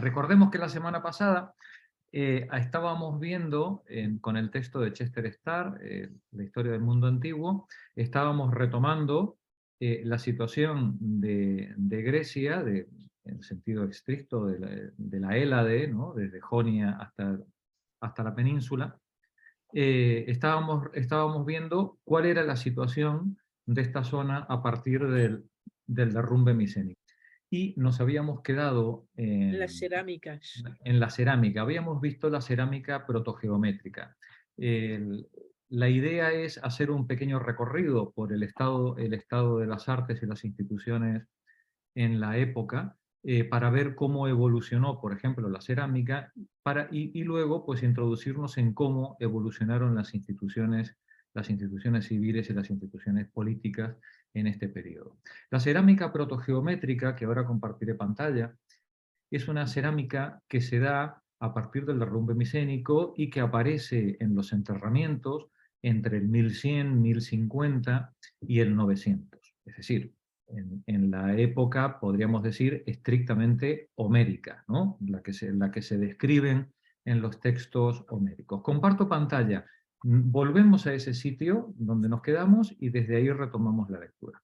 Recordemos que la semana pasada estábamos viendo, con el texto de Chester Starr, la historia del mundo antiguo, estábamos retomando la situación de Grecia, en el sentido estricto de la Hélade, ¿no? Desde Jonia hasta la península. Estábamos viendo cuál era la situación de esta zona a partir del derrumbe micénico. Y nos habíamos quedado Las cerámicas. en la cerámica. Habíamos visto la cerámica protogeométrica. La idea es hacer un pequeño recorrido por el estado de las artes y las instituciones en la época, para ver cómo evolucionó, por ejemplo, la cerámica, y luego pues introducirnos en cómo evolucionaron las instituciones civiles y las instituciones políticas en este periodo. La cerámica protogeométrica, que ahora compartiré pantalla, es una cerámica que se da a partir del derrumbe micénico y que aparece en los enterramientos entre el 1100, 1050 y el 900. Es decir, en la época, podríamos decir, estrictamente homérica, ¿no? la que se describen en los textos homéricos. Comparto pantalla. Volvemos a ese sitio donde nos quedamos y desde ahí retomamos la lectura.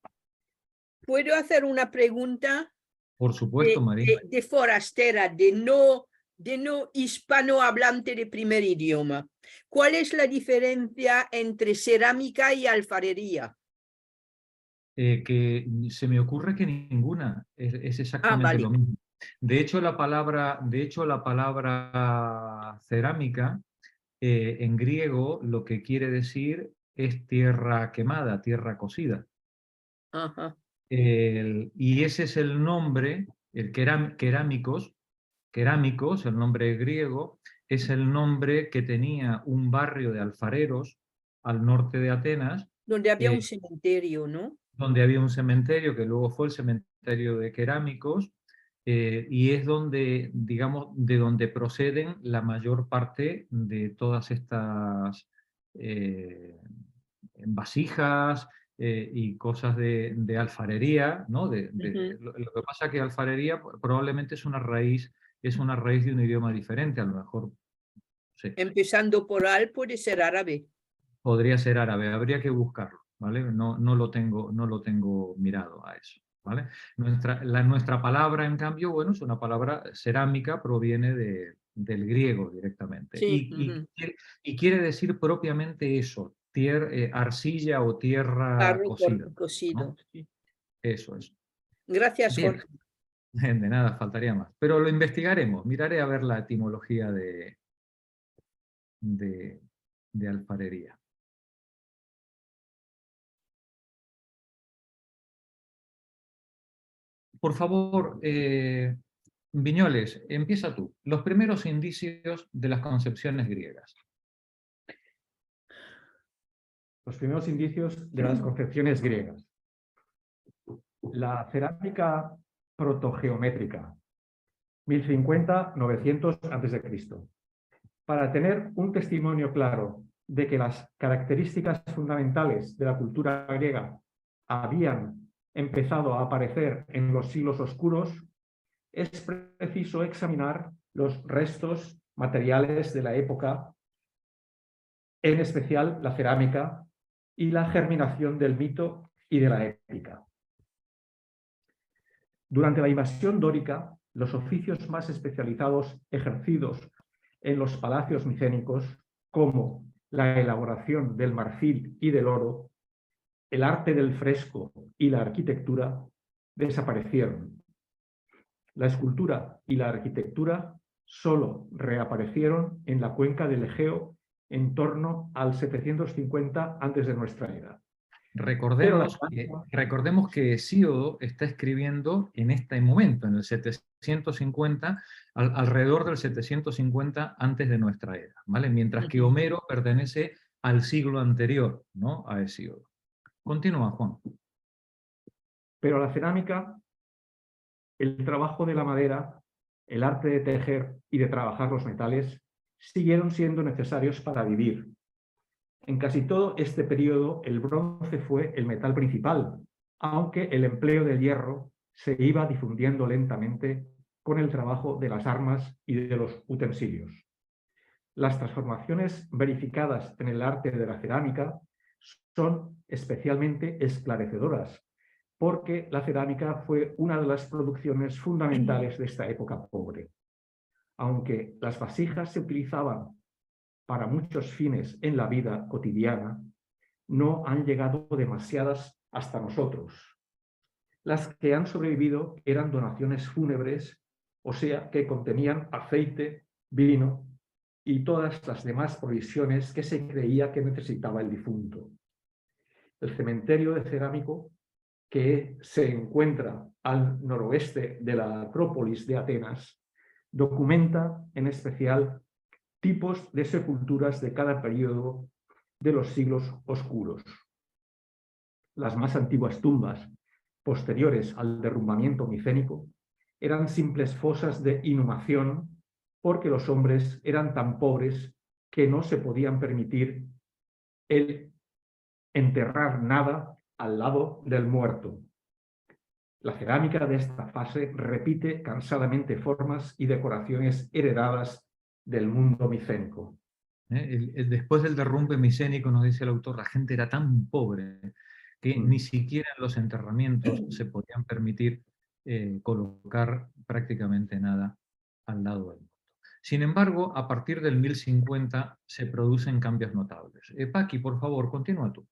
¿Puedo hacer una pregunta? Por supuesto, María. De forastera, de no hispanohablante de primer idioma. ¿Cuál es la diferencia entre cerámica y alfarería? Que se me ocurre que ninguna, es exactamente vale. lo mismo. De hecho, la palabra cerámica, en griego, lo que quiere decir es tierra quemada, tierra cocida. Ajá. Y ese es el nombre, querámicos, el nombre griego, es el nombre que tenía un barrio de alfareros al norte de Atenas, Donde había un cementerio, ¿no? donde había un cementerio que luego fue el cementerio de Querámicos, y es donde, digamos, de donde proceden la mayor parte de todas estas vasijas y cosas de alfarería, ¿no? Lo que pasa es que alfarería probablemente es una raíz de un idioma diferente, a lo mejor. Sí. Empezando por al, puede ser árabe. Podría ser árabe, habría que buscarlo, ¿vale? No lo tengo mirado a eso, ¿vale? Nuestra palabra, en cambio, bueno, es una palabra cerámica, proviene del griego directamente. Sí. Y quiere decir propiamente eso, arcilla o tierra Barro cocida, cocido. ¿no? Sí. Eso es. Gracias, Bien, Jorge. de nada, faltaría más. Pero lo investigaremos, miraré a ver la etimología de alfarería. Por favor, Viñoles, empieza tú. Los primeros indicios de las concepciones griegas. Los primeros indicios de las concepciones griegas. La cerámica protogeométrica, 1050-900 a.C. Para tener un testimonio claro de que las características fundamentales de la cultura griega habían empezado a aparecer en los siglos oscuros, es preciso examinar los restos materiales de la época, en especial la cerámica y la germinación del mito y de la épica. Durante la invasión dórica, los oficios más especializados ejercidos en los palacios micénicos, como la elaboración del marfil y del oro, el arte del fresco y la arquitectura, desaparecieron. La escultura y la arquitectura solo reaparecieron en la cuenca del Egeo en torno al 750 antes de nuestra era. Recordemos que Hesíodo está escribiendo en este momento, en el 750, alrededor del 750 antes de nuestra era, ¿vale? Mientras que Homero pertenece al siglo anterior, ¿no? A Hesíodo. Continúa, Juan. Pero la cerámica, el trabajo de la madera, el arte de tejer y de trabajar los metales siguieron siendo necesarios para vivir. En casi todo este periodo, el bronce fue el metal principal, aunque el empleo del hierro se iba difundiendo lentamente con el trabajo de las armas y de los utensilios. Las transformaciones verificadas en el arte de la cerámica son especialmente esclarecedoras, porque la cerámica fue una de las producciones fundamentales de esta época pobre. Aunque las vasijas se utilizaban para muchos fines en la vida cotidiana, no han llegado demasiadas hasta nosotros. Las que han sobrevivido eran donaciones fúnebres, o sea, que contenían aceite, vino y todas las demás provisiones que se creía que necesitaba el difunto. El cementerio de Cerámico, que se encuentra al noroeste de la Acrópolis de Atenas, documenta en especial tipos de sepulturas de cada periodo de los siglos oscuros. Las más antiguas tumbas, posteriores al derrumbamiento micénico, eran simples fosas de inhumación porque los hombres eran tan pobres que no se podían permitir el enterrar nada al lado del muerto. La cerámica de esta fase repite cansadamente formas y decoraciones heredadas del mundo micénico. Después del derrumbe micénico, nos dice el autor, la gente era tan pobre que ni siquiera en los enterramientos se podían permitir colocar prácticamente nada al lado del muerto. Sin embargo, a partir del 1050 se producen cambios notables. Paqui, por favor, continúa tú.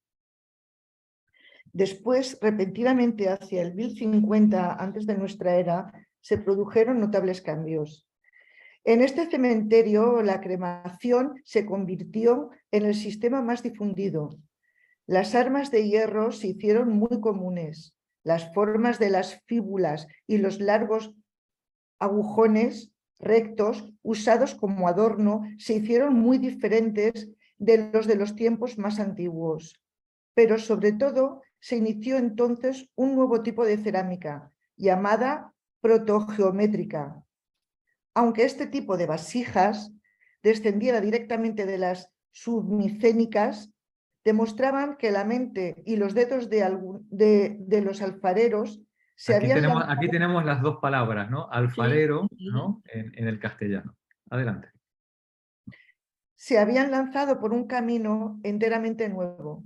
Después, repentinamente hacia el 1050 antes de nuestra era, se produjeron notables cambios. En este cementerio, la cremación se convirtió en el sistema más difundido. Las armas de hierro se hicieron muy comunes. Las formas de las fíbulas y los largos agujones rectos usados como adorno se hicieron muy diferentes de los tiempos más antiguos. Pero sobre todo se inició entonces un nuevo tipo de cerámica llamada protogeométrica. Aunque este tipo de vasijas descendiera directamente de las submicénicas, demostraban que la mente y los dedos de los alfareros se habían lanzado. Aquí tenemos las dos palabras, ¿no? Alfarero, ¿no? En el castellano. Adelante. Se habían lanzado por un camino enteramente nuevo.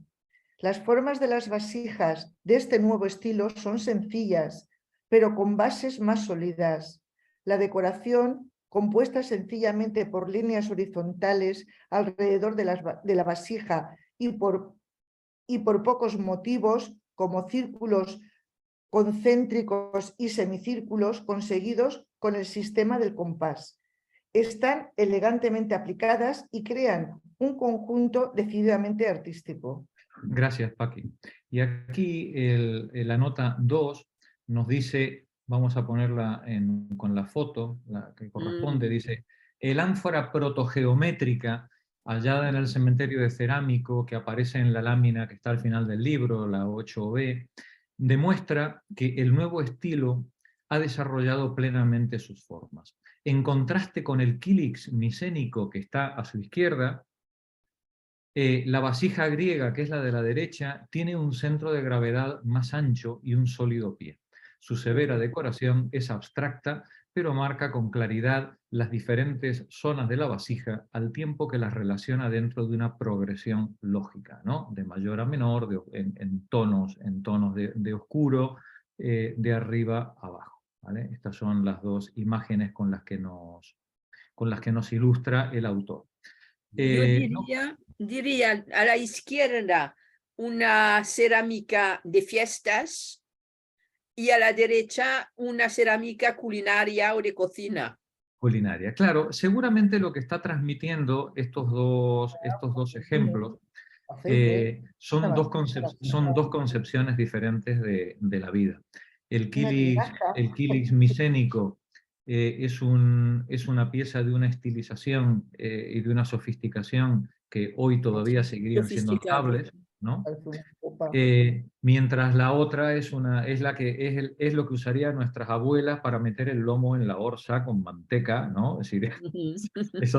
Las formas de las vasijas de este nuevo estilo son sencillas, pero con bases más sólidas. La decoración, compuesta sencillamente por líneas horizontales alrededor de la vasija y por pocos motivos, como círculos concéntricos y semicírculos conseguidos con el sistema del compás. Están elegantemente aplicadas y crean un conjunto decididamente artístico. Gracias, Paqui. Y aquí la nota 2 nos dice, vamos a ponerla con la foto, la que corresponde, dice, el ánfora protogeométrica hallada en el cementerio de Cerámico, que aparece en la lámina que está al final del libro, la 8b, demuestra que el nuevo estilo ha desarrollado plenamente sus formas. En contraste con el kílix micénico que está a su izquierda, la vasija griega, que es la de la derecha, tiene un centro de gravedad más ancho y un sólido pie. Su severa decoración es abstracta, pero marca con claridad las diferentes zonas de la vasija, al tiempo que las relaciona dentro de una progresión lógica, ¿no? De mayor a menor, en tonos de oscuro, de arriba a abajo, ¿vale? Estas son las dos imágenes con las que nos ilustra el autor. Yo diría a la izquierda una cerámica de fiestas y a la derecha una cerámica culinaria o de cocina. Culinaria, claro. Seguramente lo que está transmitiendo estos dos ejemplos son dos concepciones diferentes de la vida. El kílix micénico es una pieza de una estilización y de una sofisticación que hoy todavía seguirían siendo notables, ¿no? Mientras la otra es lo que usarían nuestras abuelas para meter el lomo en la orza con manteca, ¿no? Es decir, es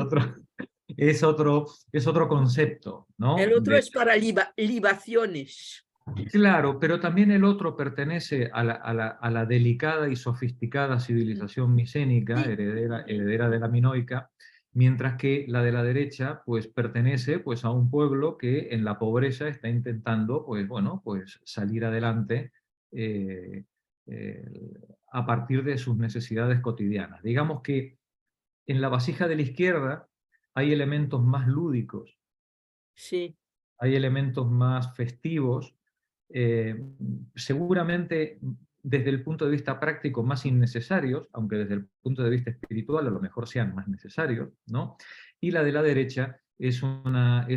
otro concepto, ¿no? El otro es para libaciones. Claro, pero también el otro pertenece a la delicada y sofisticada civilización micénica, Sí. heredera de la minoica, mientras que la de la derecha pues, pertenece pues, a un pueblo que en la pobreza está intentando pues, bueno, pues, salir adelante eh, eh, a partir de sus necesidades cotidianas. Digamos que en la vasija de la izquierda hay elementos más lúdicos, Sí, hay elementos más festivos, eh, seguramente desde el punto de vista práctico más innecesarios, aunque desde el punto de vista espiritual a lo mejor sean más necesarios, ¿no? Y la de la derecha es una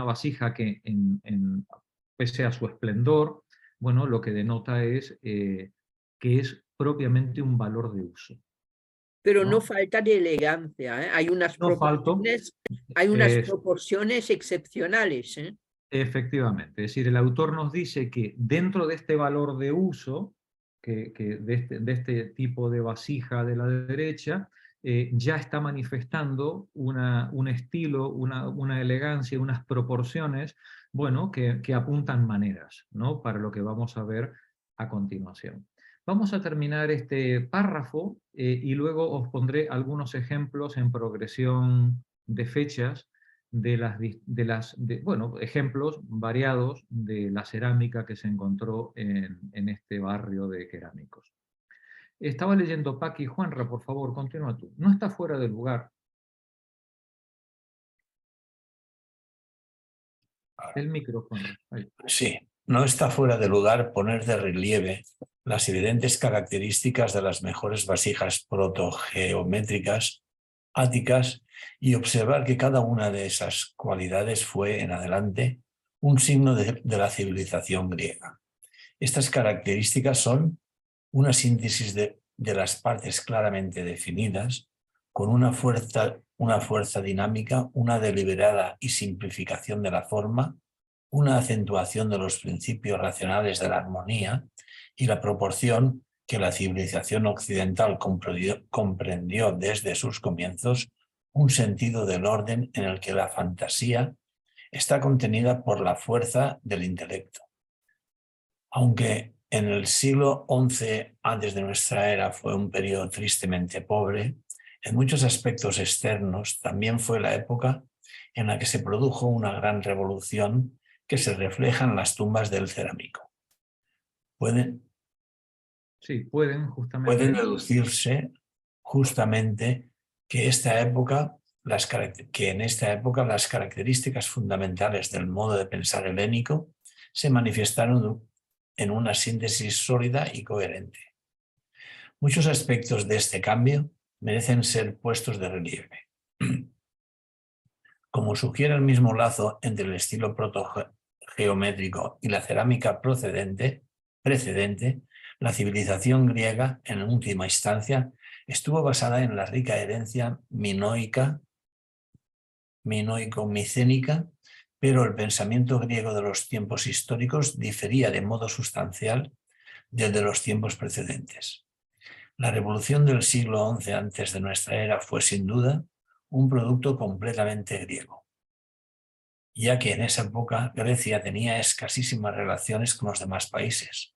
vasija que, pese a su esplendor, bueno, lo que denota es que es propiamente un valor de uso, pero no ¿no? falta de elegancia, ¿eh? No falto, Hay unas es proporciones excepcionales, ¿eh? efectivamente, es decir, el autor nos dice que dentro de este valor de uso, de este tipo de vasija de la derecha, ya está manifestando un estilo, una elegancia, unas proporciones, bueno, que apuntan maneras, ¿no? Para lo que vamos a ver a continuación. Vamos a terminar este párrafo y luego os pondré algunos ejemplos en progresión de fechas bueno, ejemplos variados de la cerámica que se encontró en este barrio de cerámicos. Estaba leyendo Paqui. Juanra, por favor, continúa tú. No está fuera de lugar el micrófono. Ahí. Sí, no está fuera de lugar poner de relieve las evidentes características de las mejores vasijas protogeométricas áticas y observar que cada una de esas cualidades fue en adelante un signo de la civilización griega. Estas características son una síntesis de las partes claramente definidas, con una fuerza dinámica, una deliberada y simplificación de la forma, una acentuación de los principios racionales de la armonía y la proporción que la civilización occidental comprendió desde sus comienzos, un sentido del orden en el que la fantasía está contenida por la fuerza del intelecto. Aunque en el siglo XI antes de nuestra era fue un periodo tristemente pobre, en muchos aspectos externos también fue la época en la que se produjo una gran revolución que se refleja en las tumbas del cerámico. Sí, pueden justamente. Puede deducirse justamente que en esta época las características fundamentales del modo de pensar helénico se manifestaron en una síntesis sólida y coherente. Muchos aspectos de este cambio merecen ser puestos de relieve. Como sugiere el mismo lazo entre el estilo protogeométrico y la cerámica precedente, la civilización griega, en última instancia, estuvo basada en la rica herencia minoico-micénica, pero el pensamiento griego de los tiempos históricos difería de modo sustancial del de los tiempos precedentes. La revolución del siglo XI antes de nuestra era fue sin duda un producto completamente griego, ya que en esa época Grecia tenía escasísimas relaciones con los demás países.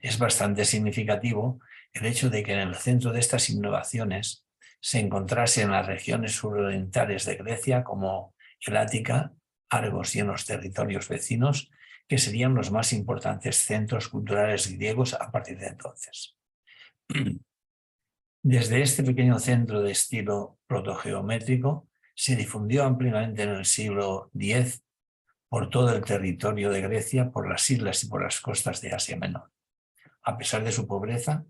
Es bastante significativo el hecho de que en el centro de estas innovaciones se encontrase en las regiones surorientales de Grecia como el Ática, Argos y en los territorios vecinos, que serían los más importantes centros culturales griegos a partir de entonces. Desde este pequeño centro de estilo protogeométrico se difundió ampliamente en el siglo X por todo el territorio de Grecia, por las islas y por las costas de Asia Menor. A pesar de su pobreza,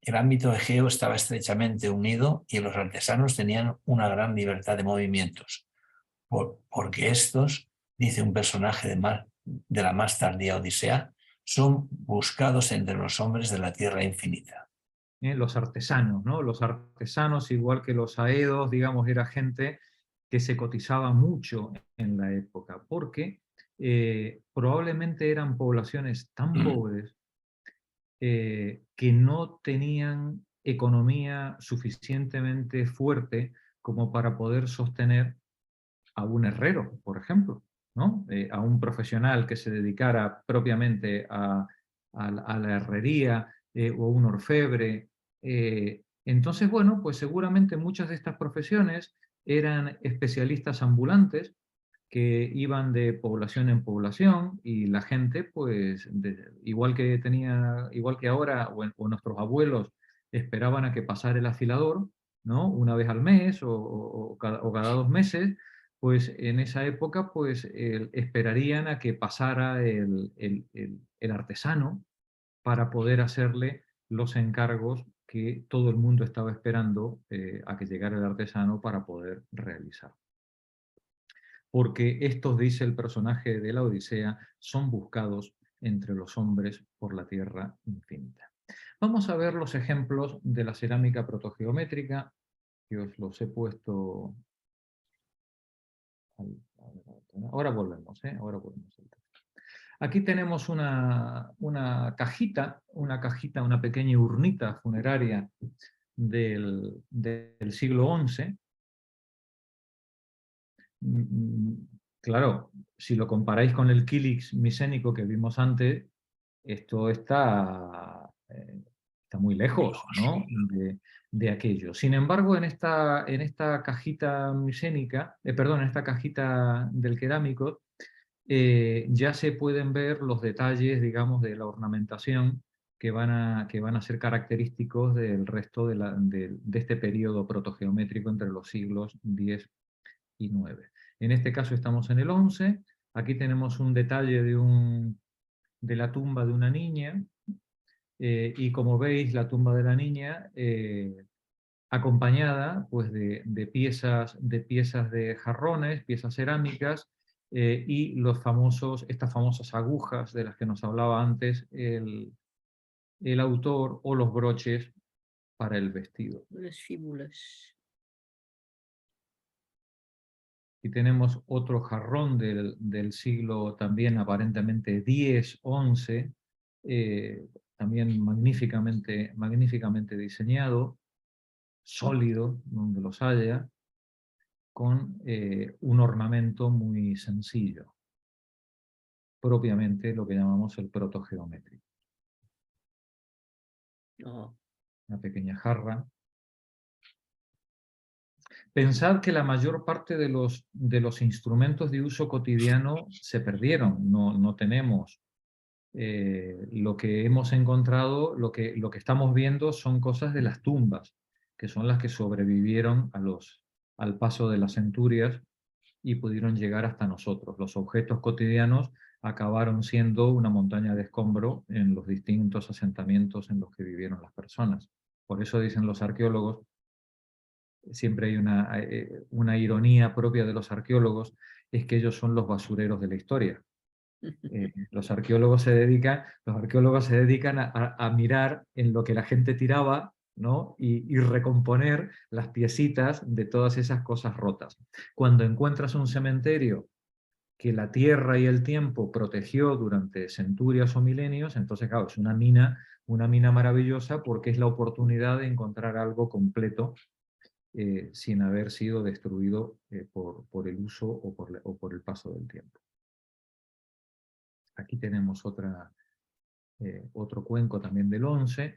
el ámbito egeo estaba estrechamente unido y los artesanos tenían una gran libertad de movimientos, porque estos, dice un personaje de la más tardía Odisea, son buscados entre los hombres de la tierra infinita. Los artesanos, ¿no? Los artesanos, igual que los aedos, digamos, era gente que se cotizaba mucho en la época, porque probablemente eran poblaciones tan pobres que no tenían economía suficientemente fuerte como para poder sostener a un herrero, por ejemplo. ¿no? A un profesional que se dedicara propiamente a la herrería o un orfebre. Entonces, bueno, pues seguramente muchas de estas profesiones eran especialistas ambulantes que iban de población en población y la gente, pues, igual que ahora, o nuestros abuelos esperaban a que pasara el afilador, ¿no? Una vez al mes o cada 2 meses, pues en esa época pues esperarían a que pasara el artesano para poder hacerle los encargos que todo el mundo estaba esperando a que llegara el artesano para poder realizar. Porque estos, dice el personaje de la Odisea, son buscados entre los hombres por la tierra infinita. Vamos a ver los ejemplos de la cerámica protogeométrica, que os los he puesto. Ahora volvemos, ahora volvemos. Aquí tenemos una cajita, una pequeña urnita funeraria del siglo XI. Claro, si lo comparáis con el Kilix misénico que vimos antes, esto está muy lejos, ¿no? de aquello. Sin embargo, en esta cajita misénica, perdón, en esta cajita del cerámico, ya se pueden ver los detalles, digamos, de la ornamentación que van a ser característicos del resto de este periodo protogeométrico entre los siglos X y IX. En este caso estamos en el XI. Aquí tenemos un detalle de la tumba de una niña, y como veis, la tumba de la niña acompañada pues, de piezas de jarrones, piezas cerámicas, y estas famosas agujas de las que nos hablaba antes el autor, o los broches para el vestido. Las fíbulas. Y tenemos otro jarrón del siglo también aparentemente X, XI, también magníficamente diseñado, sólido, donde los haya, con un ornamento muy sencillo, propiamente lo que llamamos el protogeométrico. Oh. Una pequeña jarra. Pensad que la mayor parte de los instrumentos de uso cotidiano se perdieron, no tenemos. Lo que hemos encontrado, lo que estamos viendo son cosas de las tumbas, que son las que sobrevivieron al paso de las centurias y pudieron llegar hasta nosotros. Los objetos cotidianos acabaron siendo una montaña de escombro en los distintos asentamientos en los que vivieron las personas. Por eso dicen los arqueólogos, siempre hay una ironía propia de los arqueólogos, es que ellos son los basureros de la historia. Los arqueólogos se dedican a mirar en lo que la gente tiraba, ¿no? y recomponer las piecitas de todas esas cosas rotas. Cuando encuentras un cementerio que la tierra y el tiempo protegió durante centurias o milenios, entonces claro, es una mina maravillosa, porque es la oportunidad de encontrar algo completo sin haber sido destruido por el uso o por el paso del tiempo. Aquí tenemos otro cuenco también del XI.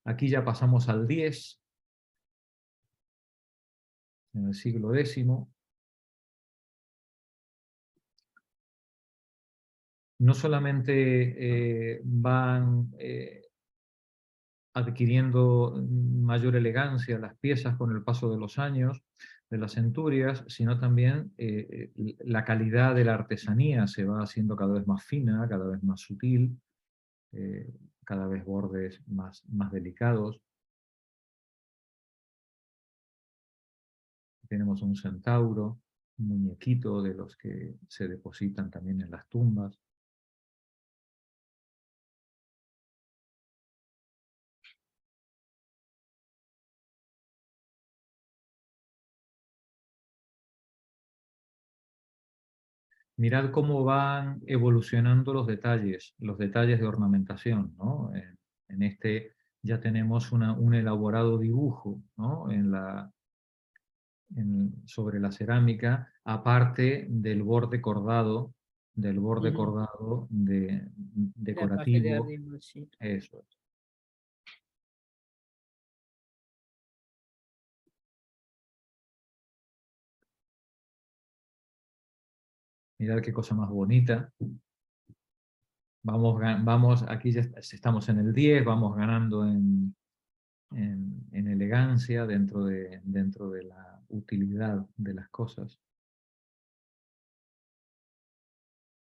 Aquí ya pasamos al X, en el siglo X. No solamente van adquiriendo mayor elegancia las piezas con el paso de los años, de las centurias, sino también la calidad de la artesanía se va haciendo cada vez más fina, cada vez más sutil, cada vez bordes más delicados. Tenemos un centauro, un muñequito de los que se depositan también en las tumbas. Mirad cómo van evolucionando los detalles de ornamentación, ¿no? En este ya tenemos un elaborado dibujo, ¿no? Sobre la cerámica, aparte del borde cordado del borde cordado decorativo. Arriba, sí. Eso es. Mirad qué cosa más bonita. Vamos, aquí ya estamos en el 10, vamos ganando en elegancia dentro de la utilidad de las cosas.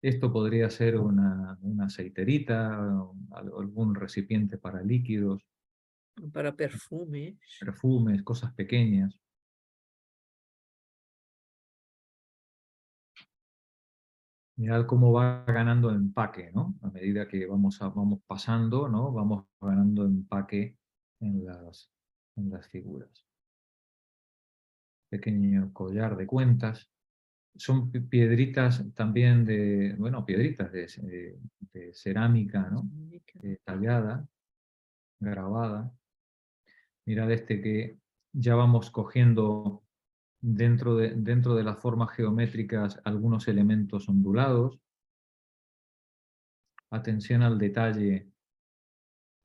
Esto podría ser una aceiterita, algún recipiente para líquidos, Para perfumes. perfumes, cosas pequeñas. Mirad cómo va ganando empaque, ¿no? A medida que vamos pasando, ¿no? Vamos ganando empaque en las figuras. Pequeño collar de cuentas. Son piedritas también piedritas de cerámica, ¿no? Tallada, grabada. Mirad que ya vamos cogiendo dentro de las formas geométricas algunos elementos ondulados. Atención al detalle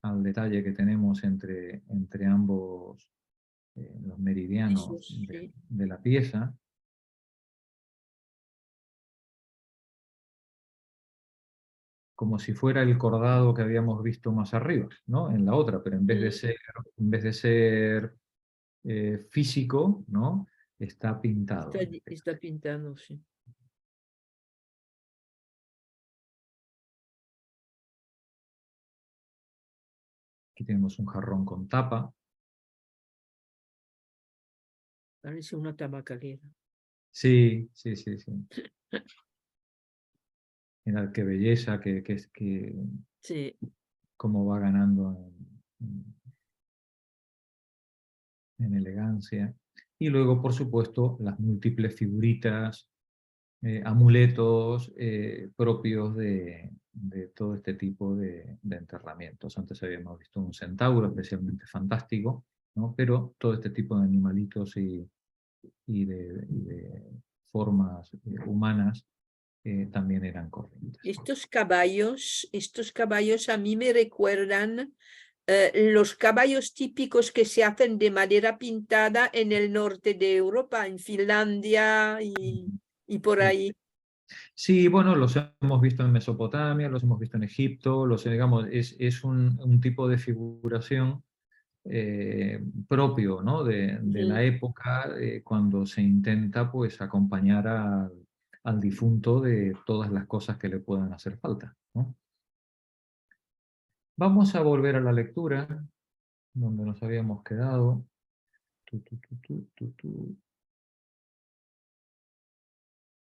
que tenemos entre ambos los meridianos de la pieza. Como si fuera el cordado que habíamos visto más arriba, ¿no? En la otra, pero en vez de ser físico, ¿no? Está pintado. Está pintado, sí. Aquí tenemos un jarrón con tapa. Parece una tabacalera. Sí. Mirad qué belleza, Sí. cómo va ganando en elegancia. Y luego, por supuesto, las múltiples figuritas, amuletos propios de todo este tipo de enterramientos. Antes habíamos visto un centauro especialmente fantástico, ¿no? Pero todo este tipo de animalitos y de formas humanas también eran corrientes. Estos caballos a mí me recuerdan los caballos típicos que se hacen de madera pintada en el norte de Europa, en Finlandia y por ahí. Sí, bueno, los hemos visto en Mesopotamia, los hemos visto en Egipto, digamos, es un tipo de figuración propio, ¿no? de la época cuando se intenta pues acompañar al difunto de todas las cosas que le puedan hacer falta, ¿no? Vamos a volver a la lectura donde nos habíamos quedado.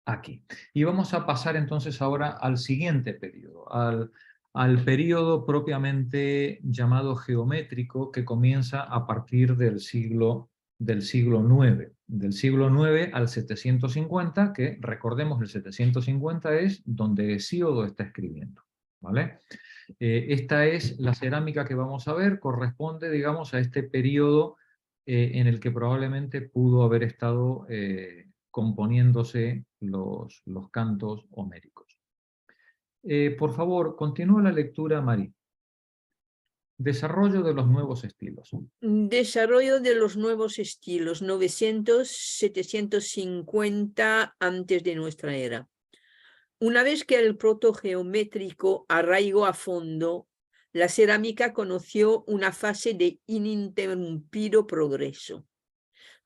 Aquí. Y vamos a pasar entonces ahora al siguiente periodo, al periodo propiamente llamado geométrico, que comienza a partir del siglo IX. Del siglo IX al 750, que recordemos el 750 es donde Hesíodo está escribiendo, ¿vale? Esta es la cerámica que vamos a ver, corresponde, digamos, a este periodo en el que probablemente pudo haber estado componiéndose los cantos homéricos. Por favor, continúa la lectura, Mari. Desarrollo de los nuevos estilos. Desarrollo de los nuevos estilos, 900-750 antes de nuestra era. Una vez que el protogeométrico arraigó a fondo, la cerámica conoció una fase de ininterrumpido progreso.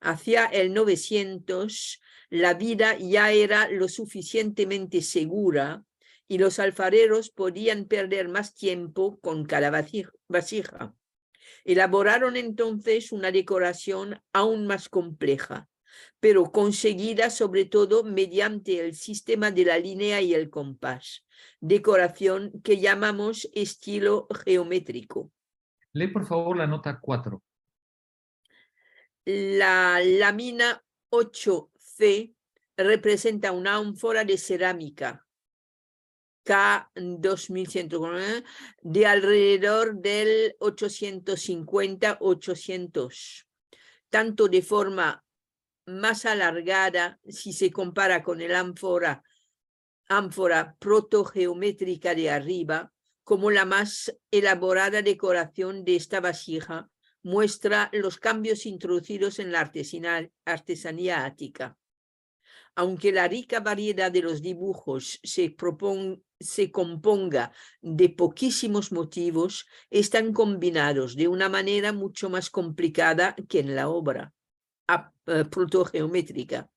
Hacia el 900, la vida ya era lo suficientemente segura y los alfareros podían perder más tiempo con cada vasija. Elaboraron entonces una decoración aún más compleja, pero conseguida sobre todo mediante el sistema de la línea y el compás, decoración que llamamos estilo geométrico. Lee por favor la nota 4. La lámina 8C representa una ánfora de cerámica K2100 de alrededor del 850-800, tanto de forma más alargada si se compara con el ánfora ánfora protogeométrica de arriba, como la más elaborada decoración de esta vasija muestra los cambios introducidos en la artesanía ática. Aunque la rica variedad de los dibujos se componga de poquísimos motivos, están combinados de una manera mucho más complicada que en la obra protogeométrica.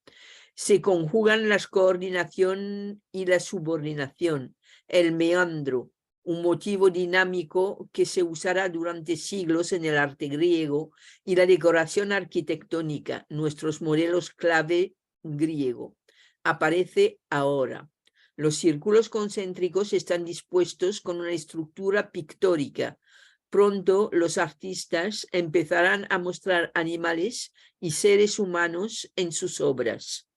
Se conjugan la coordinación y la subordinación, el meandro, un motivo dinámico que se usará durante siglos en el arte griego, y la decoración arquitectónica, nuestros modelos clave griego. Aparece ahora. Los círculos concéntricos están dispuestos con una estructura pictórica. Pronto los artistas empezarán a mostrar animales y seres humanos en sus obras.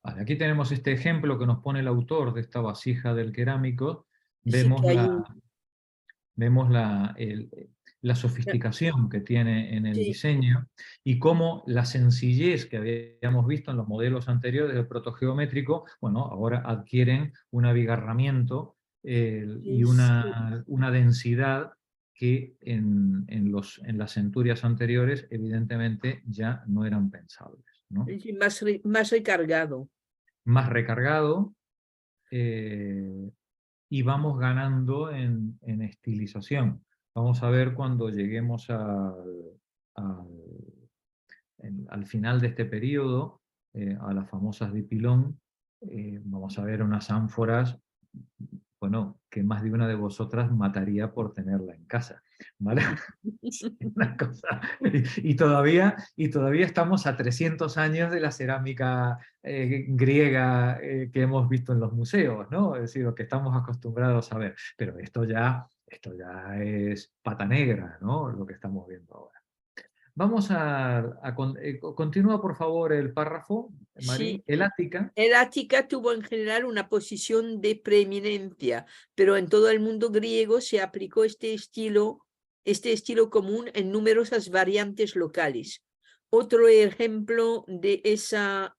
Vale, aquí tenemos este ejemplo que nos pone el autor de esta vasija del cerámico. Vemos, la sofisticación que tiene en el diseño, y cómo la sencillez que habíamos visto en los modelos anteriores del protogeométrico, bueno, ahora adquieren un abigarramiento y una densidad que en las centurias anteriores evidentemente ya no eran pensables, ¿no? Más recargado. Más recargado, y vamos ganando en estilización. Vamos a ver cuando lleguemos al final de este periodo, a las famosas dipilón, vamos a ver unas ánforas, bueno, que más de una de vosotras mataría por tenerla en casa, ¿vale? Una cosa. Y todavía estamos a 300 años de la cerámica griega que hemos visto en los museos, ¿no? Es decir, lo que estamos acostumbrados a ver. Pero esto ya es pata negra, ¿no? Lo que estamos viendo ahora. Vamos continúa por favor el párrafo, María. Sí. El Ática. El Ática tuvo en general una posición de preeminencia, pero en todo el mundo griego se aplicó este estilo común en numerosas variantes locales. Otro ejemplo de esa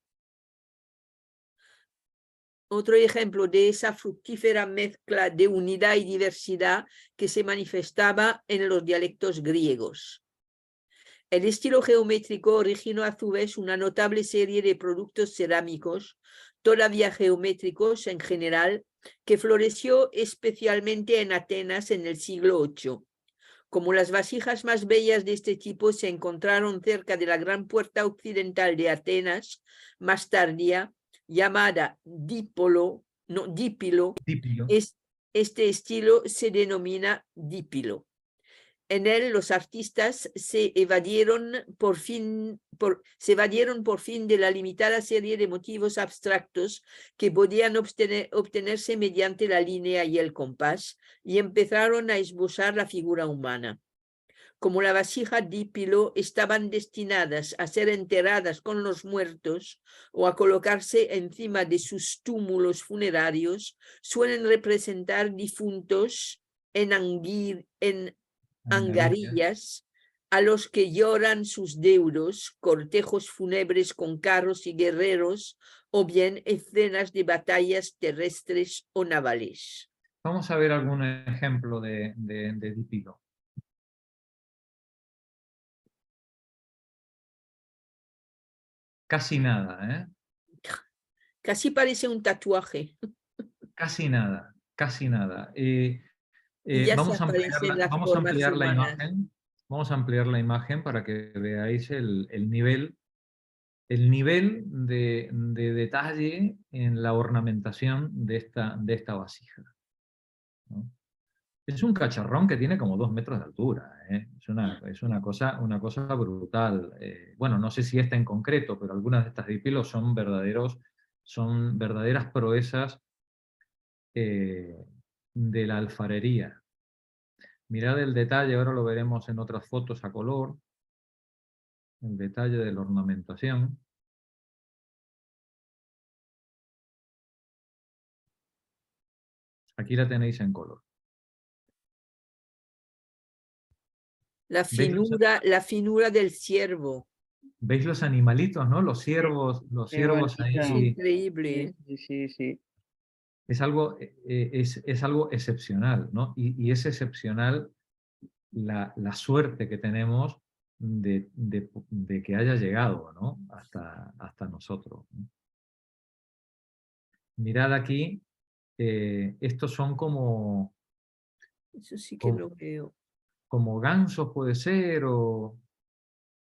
fructífera mezcla de unidad y diversidad que se manifestaba en los dialectos griegos. El estilo geométrico originó a su vez una notable serie de productos cerámicos, todavía geométricos en general, que floreció especialmente en Atenas en el siglo VIII. Como las vasijas más bellas de este tipo se encontraron cerca de la gran puerta occidental de Atenas, más tardía, llamada dípilo, este estilo se denomina dípilo. En él los artistas se evadieron por fin de la limitada serie de motivos abstractos que podían obtenerse mediante la línea y el compás, y empezaron a esbozar la figura humana. Como la vasija dípilo estaban destinadas a ser enterradas con los muertos o a colocarse encima de sus túmulos funerarios, suelen representar difuntos en angarillas a los que lloran sus deudos, cortejos fúnebres con carros y guerreros, o bien escenas de batallas terrestres o navales. Vamos a ver algún ejemplo de dípilo. Casi nada, ¿eh? Casi parece un tatuaje. Casi nada, casi nada. Vamos a ampliar la imagen. Vamos a ampliar la imagen para que veáis el nivel de detalle en la ornamentación de esta vasija, ¿no? Es un cacharrón que tiene como 2 metros de altura, ¿eh? Es una cosa brutal. Bueno, no sé si esta en concreto, pero algunas de estas dipilos son verdaderas proezas de la alfarería. Mirad el detalle, ahora lo veremos en otras fotos a color, el detalle de la ornamentación. Aquí la tenéis en color. La finura del ciervo. ¿Veis los animalitos, no? Los ciervos ahí. Es increíble. Sí. es algo excepcional, ¿no? Y es excepcional la suerte que tenemos de que haya llegado, ¿no? hasta nosotros, ¿no? Mirad aquí, estos son como Eso sí que no veo. como gansos, puede ser, o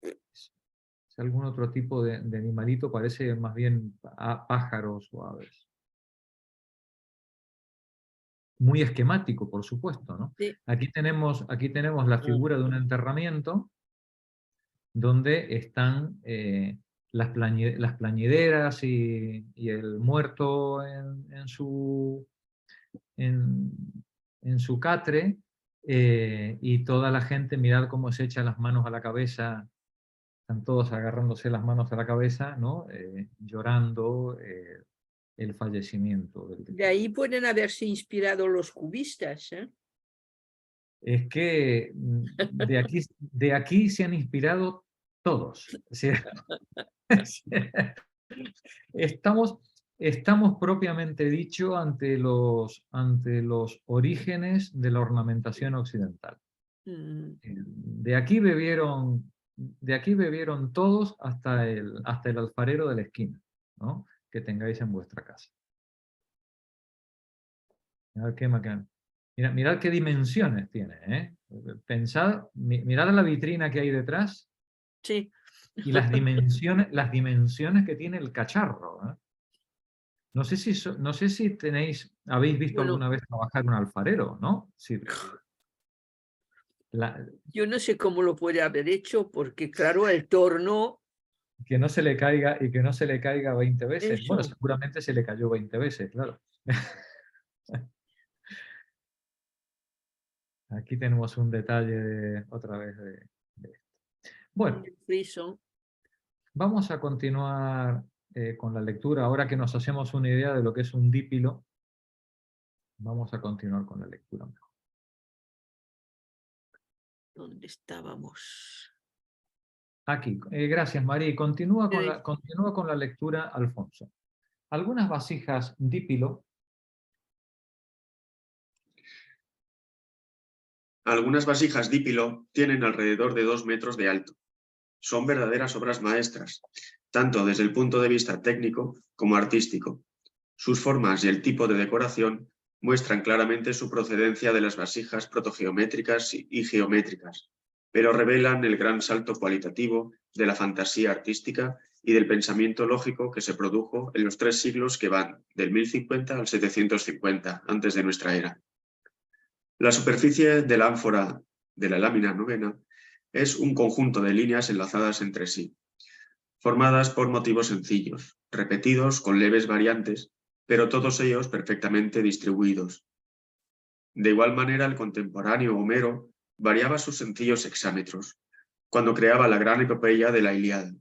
si algún otro tipo de animalito, parece más bien pájaros o aves. Muy esquemático, por supuesto, ¿no? Sí. Aquí tenemos la figura de un enterramiento donde están las plañideras y el muerto en su catre, y toda la gente, mirad cómo se echa las manos a la cabeza, están todos agarrándose las manos a la cabeza, ¿no? Llorando el fallecimiento. De ahí pueden haberse inspirado los cubistas, ¿eh? Es que de aquí se han inspirado todos. O sea, estamos propiamente dicho ante los orígenes de la ornamentación occidental. De aquí bebieron todos hasta el alfarero de la esquina, ¿no? Que tengáis en vuestra casa. Mirad qué bacán. Mirad qué dimensiones tiene, ¿eh? Pensad, mirad la vitrina que hay detrás. Sí. Y las dimensiones que tiene el cacharro, ¿eh? No sé si habéis visto alguna vez trabajar un alfarero, ¿no? Sí. Yo no sé cómo lo puede haber hecho, porque claro, el torno... Que no se le caiga, y que no se le caiga 20 veces. Eso. Bueno, seguramente se le cayó 20 veces, claro. Aquí tenemos un detalle otra vez de esto. Bueno, vamos a continuar con la lectura. Ahora que nos hacemos una idea de lo que es un dípilo, vamos a continuar con la lectura mejor. ¿Dónde estábamos? Aquí, gracias María. Continúa con la lectura, Alfonso. Algunas vasijas dípilo. Algunas vasijas dípilo tienen alrededor de 2 metros de alto. Son verdaderas obras maestras, tanto desde el punto de vista técnico como artístico. Sus formas y el tipo de decoración muestran claramente su procedencia de las vasijas protogeométricas y geométricas, pero revelan el gran salto cualitativo de la fantasía artística y del pensamiento lógico que se produjo en los 3 siglos que van del 1050 al 750 antes de nuestra era. La superficie de la ánfora de la lámina novena es un conjunto de líneas enlazadas entre sí, formadas por motivos sencillos, repetidos con leves variantes, pero todos ellos perfectamente distribuidos. De igual manera, el contemporáneo Homero variaba sus sencillos hexámetros, cuando creaba la gran epopeya de la Ilíada.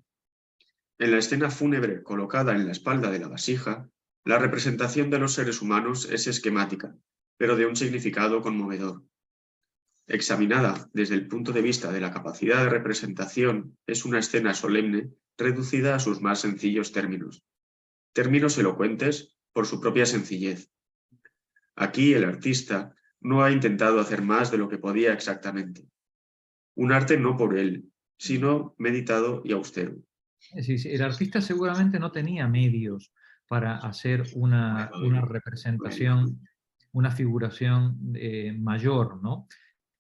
En la escena fúnebre colocada en la espalda de la vasija, la representación de los seres humanos es esquemática, pero de un significado conmovedor. Examinada desde el punto de vista de la capacidad de representación, es una escena solemne reducida a sus más sencillos términos elocuentes por su propia sencillez. Aquí el artista no ha intentado hacer más de lo que podía exactamente. Un arte no por él, sino meditado y austero. Sí, el artista seguramente no tenía medios para hacer una representación, una figuración mayor, ¿no?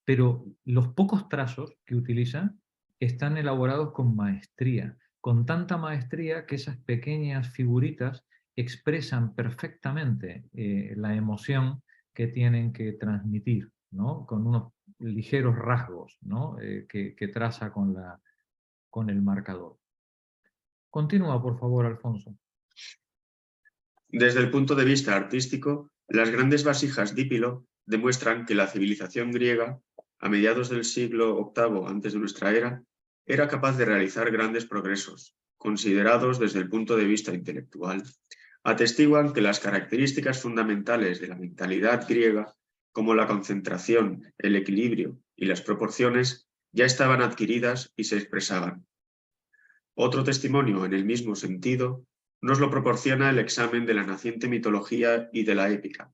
Pero los pocos trazos que utiliza están elaborados con maestría, con tanta maestría que esas pequeñas figuritas expresan perfectamente la emoción que tienen que transmitir, ¿no? Con unos ligeros rasgos, ¿no? que traza con el marcador. Continúa, por favor, Alfonso. Desde el punto de vista artístico, las grandes vasijas dípilo demuestran que la civilización griega, a mediados del siglo VIII antes de nuestra era, era capaz de realizar grandes progresos, considerados desde el punto de vista intelectual. Atestiguan que las características fundamentales de la mentalidad griega, como la concentración, el equilibrio y las proporciones, ya estaban adquiridas y se expresaban. Otro testimonio en el mismo sentido nos lo proporciona el examen de la naciente mitología y de la épica,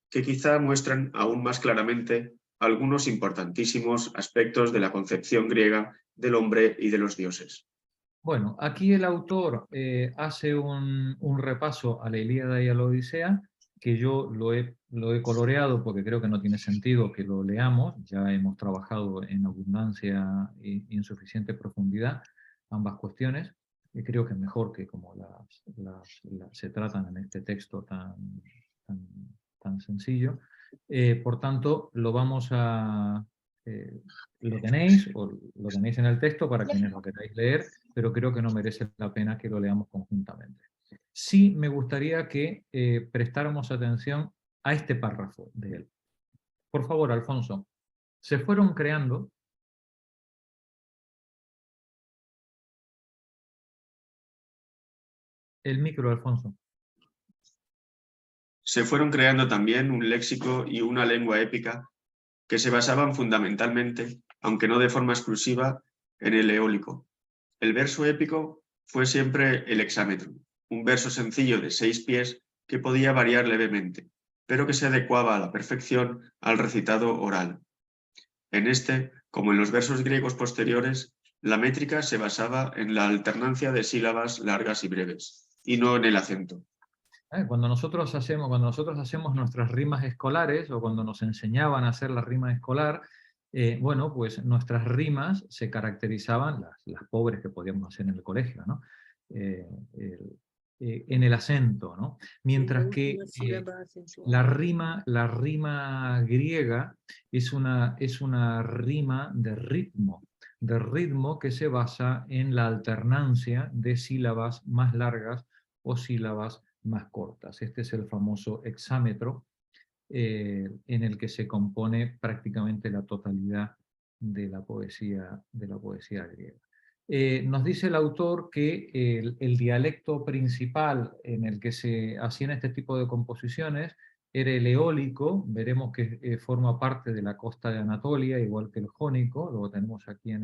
que quizá muestran aún más claramente algunos importantísimos aspectos de la concepción griega del hombre y de los dioses. Bueno, aquí el autor hace un repaso a la Ilíada y a la Odisea, que yo lo he coloreado porque creo que no tiene sentido que lo leamos, ya hemos trabajado en abundancia y en suficiente profundidad ambas cuestiones, y creo que es mejor que como se tratan en este texto tan sencillo. Por tanto, lo vamos a... lo tenéis en el texto para quienes lo queráis leer, pero creo que no merece la pena que lo leamos conjuntamente. Sí me gustaría que prestáramos atención a este párrafo de él. Por favor, Alfonso. Se fueron creando el micro, Alfonso. Se fueron creando también un léxico y una lengua épica que se basaban fundamentalmente, aunque no de forma exclusiva, en el eólico. El verso épico fue siempre el hexámetro, un verso sencillo de 6 pies que podía variar levemente, pero que se adecuaba a la perfección al recitado oral. En este, como en los versos griegos posteriores, la métrica se basaba en la alternancia de sílabas largas y breves, y no en el acento. Cuando nosotros hacemos nuestras rimas escolares, o cuando nos enseñaban a hacer la rima escolar, bueno, pues nuestras rimas se caracterizaban, las pobres que podíamos hacer en el colegio, ¿no? En el acento, ¿no? Mientras que la rima griega es una rima de ritmo que se basa en la alternancia de sílabas más largas o sílabas más cortas. Este es el famoso hexámetro en el que se compone prácticamente la totalidad de la poesía griega. Nos dice el autor que el dialecto principal en el que se hacían este tipo de composiciones era el eólico. Veremos que forma parte de la costa de Anatolia, igual que el jónico, lo tenemos aquí en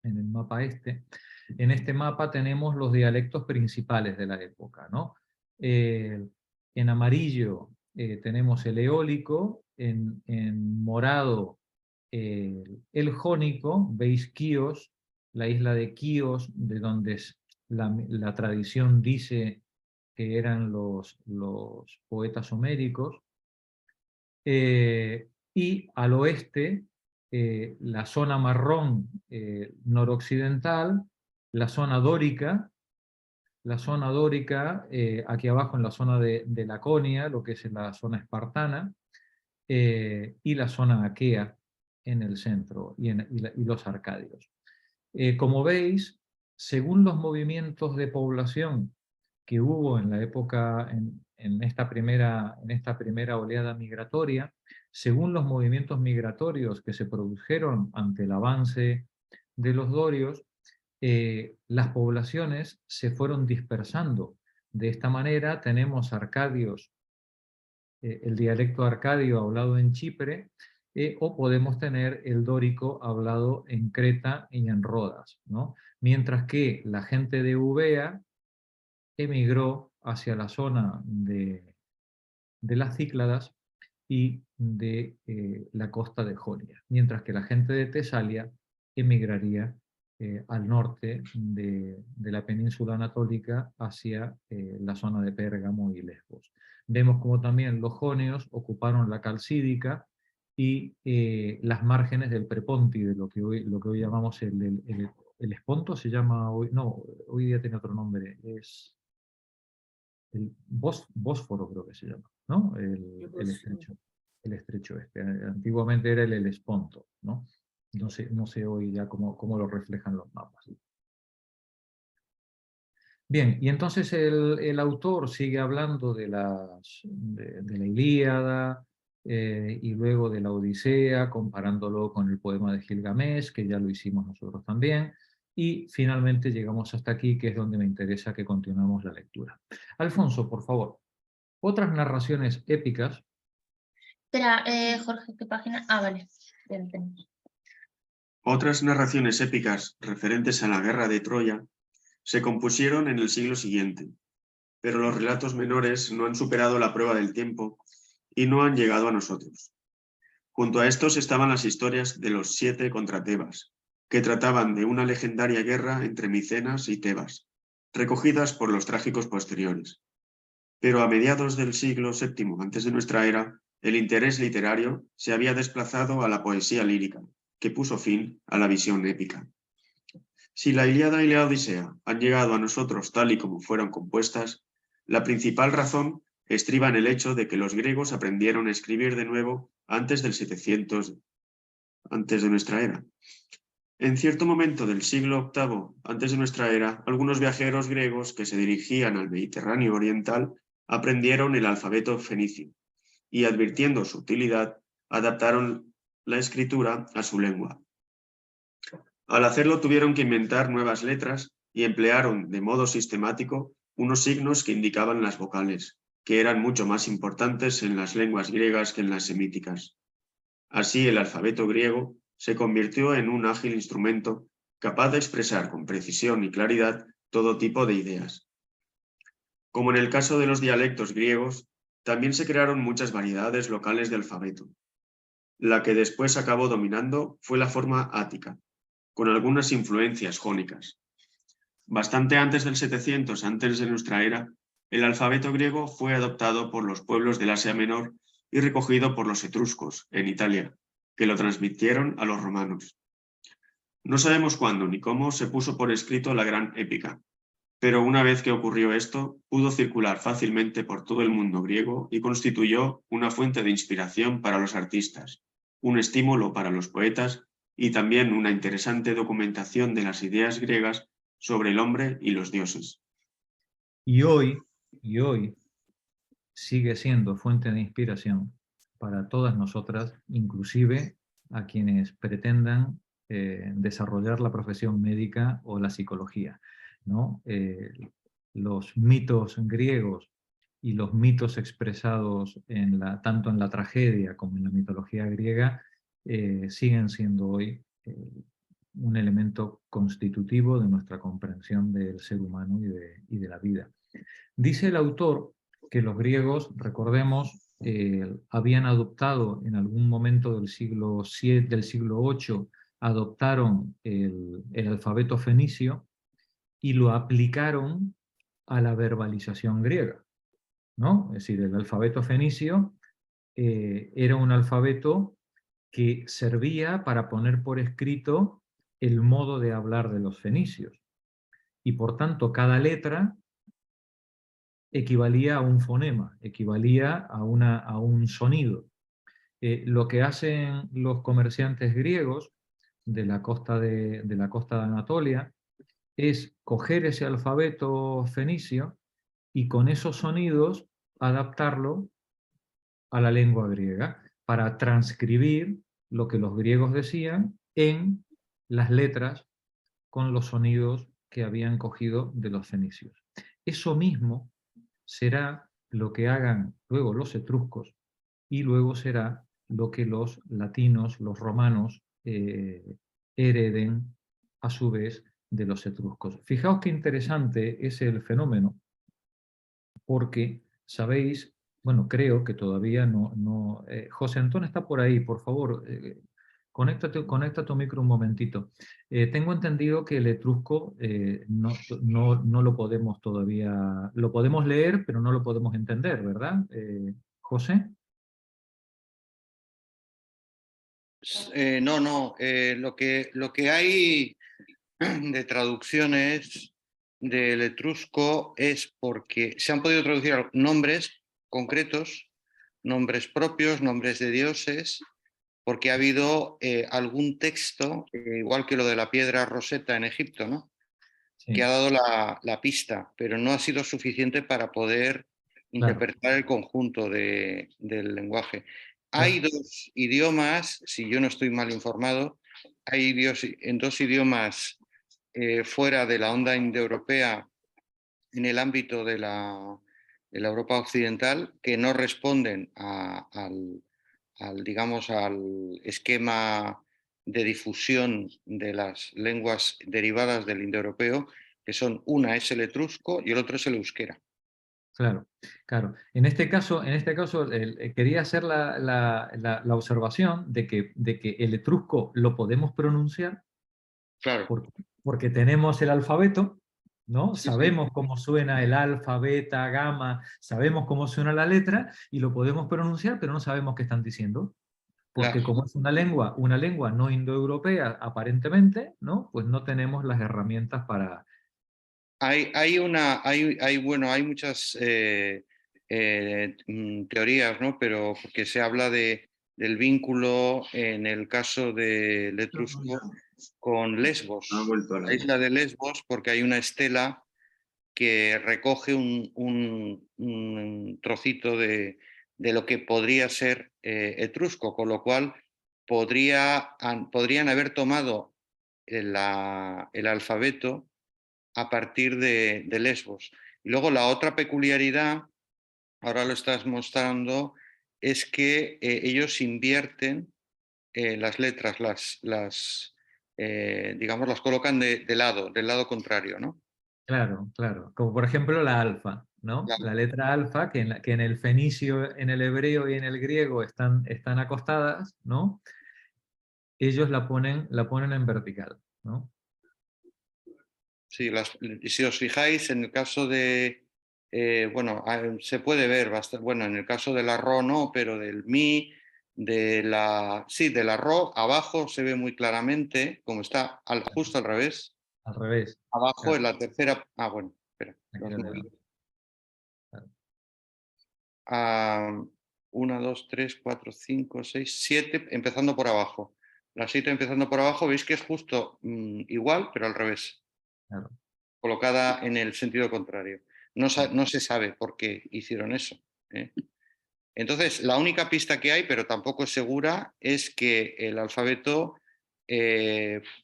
el mapa este. En este mapa tenemos los dialectos principales de la época, ¿no? En amarillo tenemos el eólico, en morado el jónico. Veis Quíos, la isla de Quíos, de donde la tradición dice que eran los poetas homéricos. Y al oeste, la zona marrón noroccidental, la zona dórica, aquí abajo en la zona de Laconia, lo que es la zona espartana, y la zona aquea en el centro, y los arcadios. Como veis, según los movimientos de población que hubo en la época, en esta primera oleada migratoria, según los movimientos migratorios que se produjeron ante el avance de los dorios, las poblaciones se fueron dispersando. De esta manera tenemos arcadios, el dialecto arcadio hablado en Chipre, o podemos tener el dórico hablado en Creta y en Rodas, ¿no? Mientras que la gente de Eubea emigró hacia la zona de las Cícladas y de la costa de Jonia, mientras que la gente de Tesalia emigraría al norte de la península anatólica hacia la zona de Pérgamo y Lesbos. Vemos como también los jonios ocuparon la Calcídica y las márgenes del Prepóntide, lo que hoy llamamos el Esponto, se llama hoy, no, hoy día tiene otro nombre, es el Bósforo, creo que se llama, ¿no? El estrecho este. Antiguamente era el Helesponto, ¿no? No sé hoy ya cómo lo reflejan los mapas. Bien, y entonces el autor sigue hablando de la Ilíada y luego de la Odisea, comparándolo con el poema de Gilgamesh, que ya lo hicimos nosotros también, y finalmente llegamos hasta aquí, que es donde me interesa que continuemos la lectura. Alfonso, por favor, otras narraciones épicas. Espera, Jorge, ¿qué página? Ah, vale. Otras narraciones épicas referentes a la guerra de Troya se compusieron en el siglo siguiente, pero los relatos menores no han superado la prueba del tiempo y no han llegado a nosotros. Junto a estos estaban las historias de los 7 contra Tebas, que trataban de una legendaria guerra entre Micenas y Tebas, recogidas por los trágicos posteriores. Pero a mediados del siglo VII antes de nuestra era, el interés literario se había desplazado a la poesía lírica, que puso fin a la visión épica. Si la Ilíada y la Odisea han llegado a nosotros tal y como fueron compuestas, la principal razón estriba en el hecho de que los griegos aprendieron a escribir de nuevo antes del 700 antes de nuestra era. En cierto momento del siglo VIII antes de nuestra era, algunos viajeros griegos que se dirigían al Mediterráneo oriental aprendieron el alfabeto fenicio y, advirtiendo su utilidad, adaptaron la escritura a su lengua. Al hacerlo tuvieron que inventar nuevas letras y emplearon de modo sistemático unos signos que indicaban las vocales, que eran mucho más importantes en las lenguas griegas que en las semíticas. Así, el alfabeto griego se convirtió en un ágil instrumento capaz de expresar con precisión y claridad todo tipo de ideas. Como en el caso de los dialectos griegos, también se crearon muchas variedades locales de alfabeto. La que después acabó dominando fue la forma ática, con algunas influencias jónicas. Bastante antes del 700 antes de nuestra era, el alfabeto griego fue adoptado por los pueblos del Asia Menor y recogido por los etruscos, en Italia, que lo transmitieron a los romanos. No sabemos cuándo ni cómo se puso por escrito la gran épica, pero una vez que ocurrió esto, pudo circular fácilmente por todo el mundo griego y constituyó una fuente de inspiración para los artistas, un estímulo para los poetas y también una interesante documentación de las ideas griegas sobre el hombre y los dioses. Y hoy sigue siendo fuente de inspiración para todas nosotras, inclusive a quienes pretendan desarrollar la profesión médica o la psicología, ¿no? Los mitos griegos y los mitos expresados tanto en la tragedia como en la mitología griega siguen siendo hoy un elemento constitutivo de nuestra comprensión del ser humano y de la vida. Dice el autor que los griegos, recordemos, habían adoptado en algún momento del siglo VIII, adoptaron el alfabeto fenicio y lo aplicaron a la verbalización griega, ¿no? Es decir, el alfabeto fenicio era un alfabeto que servía para poner por escrito el modo de hablar de los fenicios. Y por tanto, cada letra equivalía a un fonema, equivalía a un sonido. Lo que hacen los comerciantes griegos de la costa de Anatolia es coger ese alfabeto fenicio y con esos sonidos adaptarlo a la lengua griega para transcribir lo que los griegos decían en las letras con los sonidos que habían cogido de los fenicios. Eso mismo será lo que hagan luego los etruscos y luego será lo que los latinos, los romanos, hereden a su vez de los etruscos. Fijaos qué interesante es el fenómeno, porque sabéis, bueno, creo que todavía no José Antón está por ahí, por favor, conecta tu micro un momentito. Tengo entendido que el etrusco no lo podemos todavía, lo podemos leer, pero no lo podemos entender, ¿verdad? José. No. Lo que hay de traducciones del etrusco es porque se han podido traducir nombres concretos, nombres propios, nombres de dioses, porque ha habido algún texto, igual que lo de la piedra Rosetta en Egipto, ¿no? Sí. Que ha dado la pista, pero no ha sido suficiente para poder interpretar el conjunto del lenguaje. Hay dos idiomas, si yo no estoy mal informado, hay en dos idiomas fuera de la onda indoeuropea en el ámbito de la Europa occidental que no responden al esquema de difusión de las lenguas derivadas del indoeuropeo, que son una es el etrusco y el otro es el euskera. Claro, claro. En este caso quería hacer la observación de que el etrusco lo podemos pronunciar Claro. porque tenemos el alfabeto, ¿no? Sí, Sabemos cómo suena el alfa, beta, gamma, sabemos cómo suena la letra y lo podemos pronunciar, pero no sabemos qué están diciendo. Porque como es una lengua no indoeuropea aparentemente, ¿no? Pues no tenemos las herramientas para... Hay muchas teorías, ¿no? Pero porque se habla del vínculo en el caso del etrusco con Lesbos, la isla de Lesbos, porque hay una estela que recoge un trocito de lo que podría ser etrusco, con lo cual podrían haber tomado el alfabeto a partir de Lesbos. Y luego la otra peculiaridad, ahora lo estás mostrando, es que ellos invierten las letras, digamos, las colocan del lado contrario, ¿no? Claro, claro. Como por ejemplo la alfa, ¿no? Claro. La letra alfa, que en el fenicio, en el hebreo y en el griego están acostadas, ¿no? Ellos la ponen en vertical, ¿no? Sí, y si os fijáis, en el caso de, bueno, se puede ver bastante, bueno, en el caso de la ro no, pero del mi, de la ro, abajo se ve muy claramente, como está justo al revés. Al revés. Abajo Claro. en la tercera, bueno, espera, Aquí lo tengo. Claro. 1, 2, 3, 4, 5, 6, 7, empezando por abajo. La 7 empezando por abajo, veis que es justo igual, pero al revés. Claro. Colocada en el sentido contrario. No se sabe por qué hicieron eso. Entonces, la única pista que hay, pero tampoco es segura, es que el alfabeto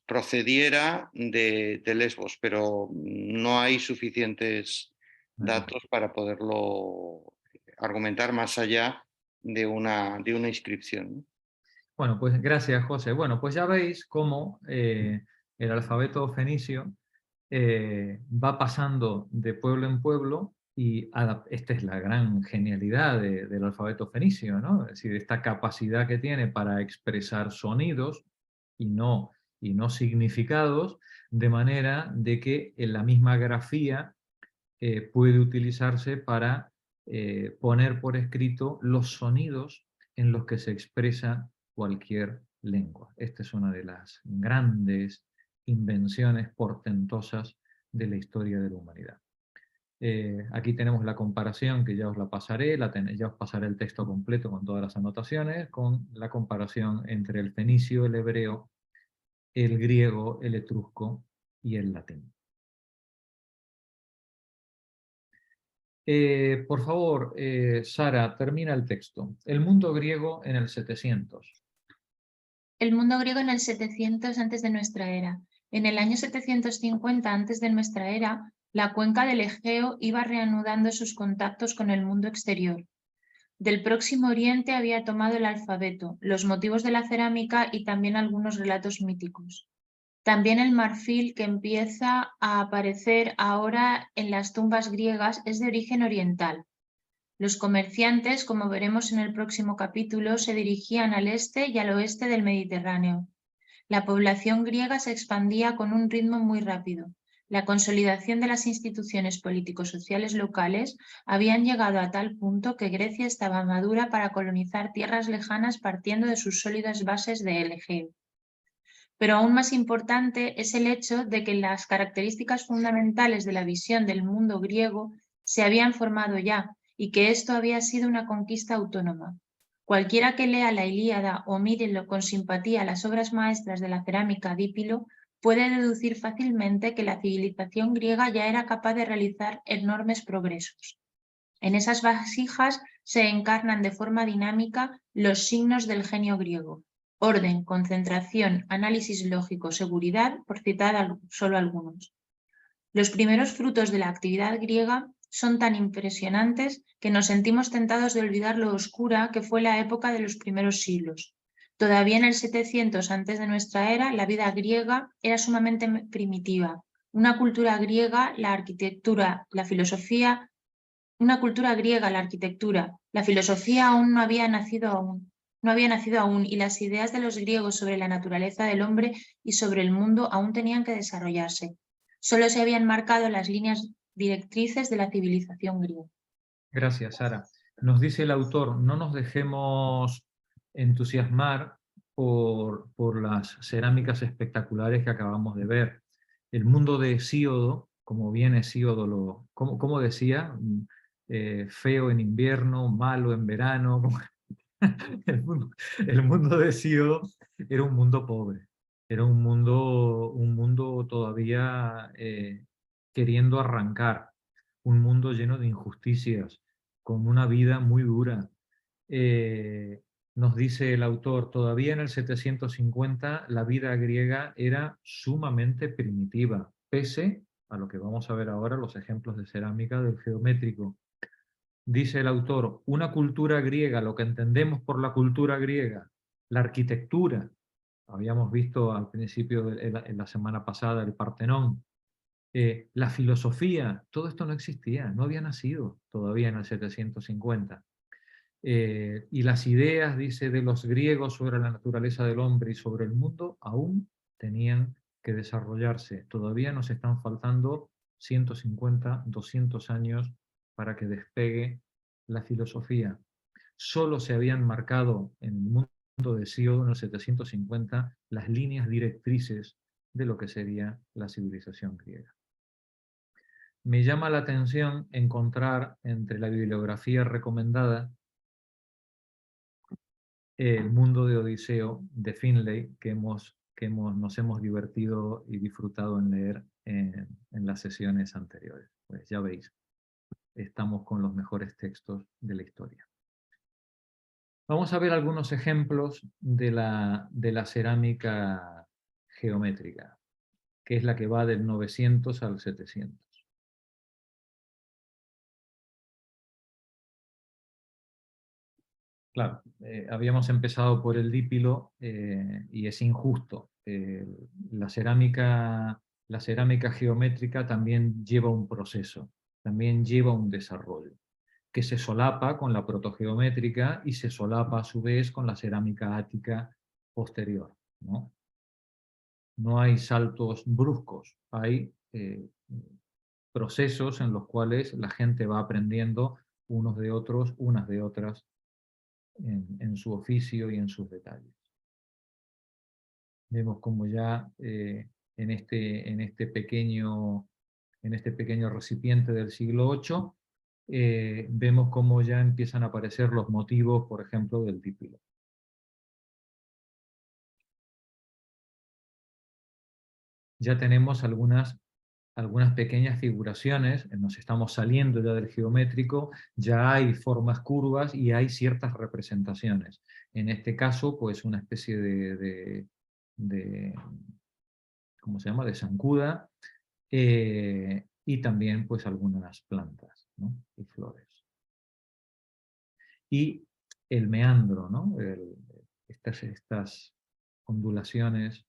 procediera de Lesbos, pero no hay suficientes datos para poderlo argumentar más allá de una inscripción, ¿no? Bueno, pues gracias, José. Bueno, pues ya veis cómo el alfabeto fenicio va pasando de pueblo en pueblo y esta es la gran genialidad del alfabeto fenicio, ¿no? Es decir, esta capacidad que tiene para expresar sonidos y no significados, de manera de que en la misma grafía puede utilizarse para poner por escrito los sonidos en los que se expresa cualquier lengua. Esta es una de las grandes invenciones portentosas de la historia de la humanidad. Aquí tenemos la comparación, que ya os la pasaré, ya os pasaré el texto completo con todas las anotaciones, con la comparación entre el fenicio, el hebreo, el griego, el etrusco y el latín. Por favor, Sara, termina el texto. El mundo griego en el 700. El mundo griego en el 700 antes de nuestra era. En el año 750 antes de nuestra era, la cuenca del Egeo iba reanudando sus contactos con el mundo exterior. Del Próximo Oriente había tomado el alfabeto, los motivos de la cerámica y también algunos relatos míticos. También el marfil que empieza a aparecer ahora en las tumbas griegas es de origen oriental. Los comerciantes, como veremos en el próximo capítulo, se dirigían al este y al oeste del Mediterráneo. La población griega se expandía con un ritmo muy rápido. La consolidación de las instituciones político-sociales locales habían llegado a tal punto que Grecia estaba madura para colonizar tierras lejanas partiendo de sus sólidas bases del Egeo. Pero aún más importante es el hecho de que las características fundamentales de la visión del mundo griego se habían formado ya y que esto había sido una conquista autónoma. Cualquiera que lea la Ilíada o mírelo con simpatía las obras maestras de la cerámica Dípilo puede deducir fácilmente que la civilización griega ya era capaz de realizar enormes progresos. En esas vasijas se encarnan de forma dinámica los signos del genio griego: orden, concentración, análisis lógico, seguridad, por citar solo algunos. Los primeros frutos de la actividad griega son tan impresionantes que nos sentimos tentados de olvidar lo oscura que fue la época de los primeros siglos. Todavía en el 700 antes de nuestra era, la vida griega era sumamente primitiva. una cultura griega, la arquitectura, la filosofía, una cultura griega, la arquitectura, la filosofía aún no había nacido aún, y las ideas de los griegos sobre la naturaleza del hombre y sobre el mundo aún tenían que desarrollarse. Solo se habían marcado las líneas directrices de la civilización griega. Gracias, Sara. Nos dice el autor, no nos dejemos entusiasmar por las cerámicas espectaculares que acabamos de ver. El mundo de Hesíodo, como bien Hesíodo ¿cómo decía? Feo en invierno, malo en verano. El mundo de Hesíodo era un mundo pobre, era un mundo todavía queriendo arrancar, un mundo lleno de injusticias, con una vida muy dura. Nos dice el autor, todavía en el 750 la vida griega era sumamente primitiva, pese a lo que vamos a ver ahora, los ejemplos de cerámica del geométrico. Dice el autor, una cultura griega, lo que entendemos por la cultura griega, la arquitectura, habíamos visto al principio, en la semana pasada, el Partenón, la filosofía, todo esto no existía, no había nacido todavía en el 750. Y las ideas, dice, de los griegos sobre la naturaleza del hombre y sobre el mundo aún tenían que desarrollarse. Todavía nos están faltando 150, 200 años para que despegue la filosofía. Solo se habían marcado en el mundo de Hesíodo en el 750 las líneas directrices de lo que sería la civilización griega. Me llama la atención encontrar entre la bibliografía recomendada El mundo de Odiseo de Finlay, que nos hemos divertido y disfrutado en leer en las sesiones anteriores. Pues ya veis, estamos con los mejores textos de la historia. Vamos a ver algunos ejemplos de la cerámica geométrica, que es la que va del 900 al 700. Claro, habíamos empezado por el dípilo y es injusto. La cerámica geométrica también lleva un proceso, también lleva un desarrollo, que se solapa con la protogeométrica y se solapa a su vez con la cerámica ática posterior, ¿no? No hay saltos bruscos, hay procesos en los cuales la gente va aprendiendo unos de otros, unas de otras, en su oficio y en sus detalles. Vemos como ya en este pequeño recipiente del siglo VIII, vemos cómo ya empiezan a aparecer los motivos, por ejemplo, del dípilo. Ya tenemos algunas pequeñas figuraciones, nos estamos saliendo ya del geométrico, ya hay formas curvas y hay ciertas representaciones. En este caso, pues una especie de ¿cómo se llama?, de zancuda, y también pues algunas plantas, ¿no?, y flores. Y el meandro, ¿no?, estas ondulaciones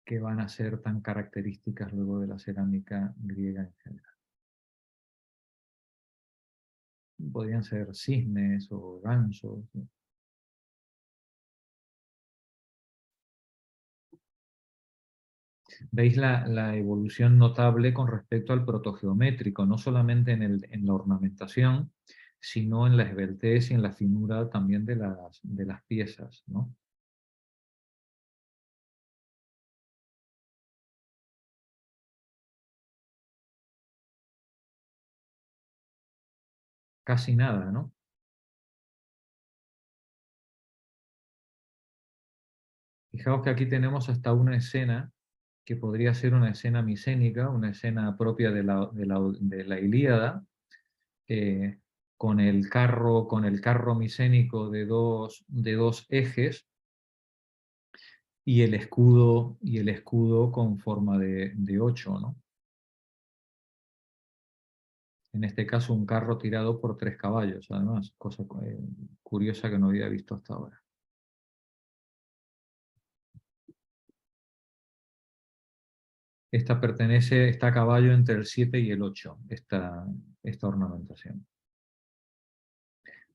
que van a ser tan características luego de la cerámica griega en general. Podrían ser cisnes o gansos, ¿no? Veis la evolución notable con respecto al protogeométrico, no solamente en la ornamentación, sino en la esbeltez y en la finura también de las piezas, ¿no? Casi nada, ¿no? Fijaos que aquí tenemos hasta una escena que podría ser una escena micénica, una escena propia de la Ilíada, con el carro micénico de dos ejes y el escudo con forma de 8, ¿no? En este caso un carro tirado por 3 caballos, además, cosa curiosa que no había visto hasta ahora. está a caballo entre el 7 y el 8, esta ornamentación.